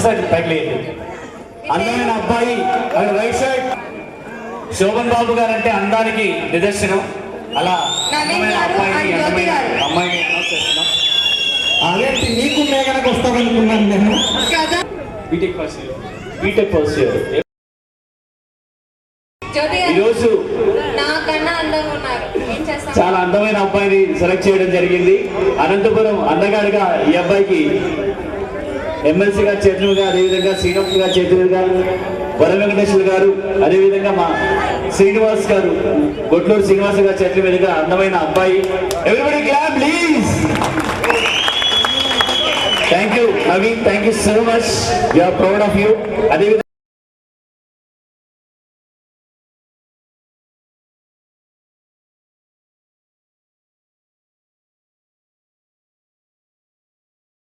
ఒకసారి తగిలేదు. అందమైన అబ్బాయి రైట్ సైడ్ శోభన్ బాబు గారు అంటే అందానికి నిదర్శనం. అలా అందమైన అబ్బాయిని అందమైన అమ్మాయిని అనౌన్స్ చేస్తున్నాం. అదేంటి నీకు మేఘనకు వస్తామనుకున్నాను నేను. BTech first year. ఈరోజు చాలా అందమైన అబ్బాయిని సెలెక్ట్ చేయడం జరిగింది. అనంతపురం అందగాడిగా ఈ అబ్బాయికి ఎమ్మెల్సీ గారు చేతులుగా, అదేవిధంగా శ్రీనివాస్ గారు చేతులుగా, వర వెంకటేశ్వర గారు, అదేవిధంగా మా శ్రీనివాస్ గారు, గొట్లూరు శ్రీనివాస్ గారు చేతుల మీదుగా అందమైన అబ్బాయి. Everybody clap please. Thank you Naveen, thank you so much. We are proud of you. అదేవిధంగా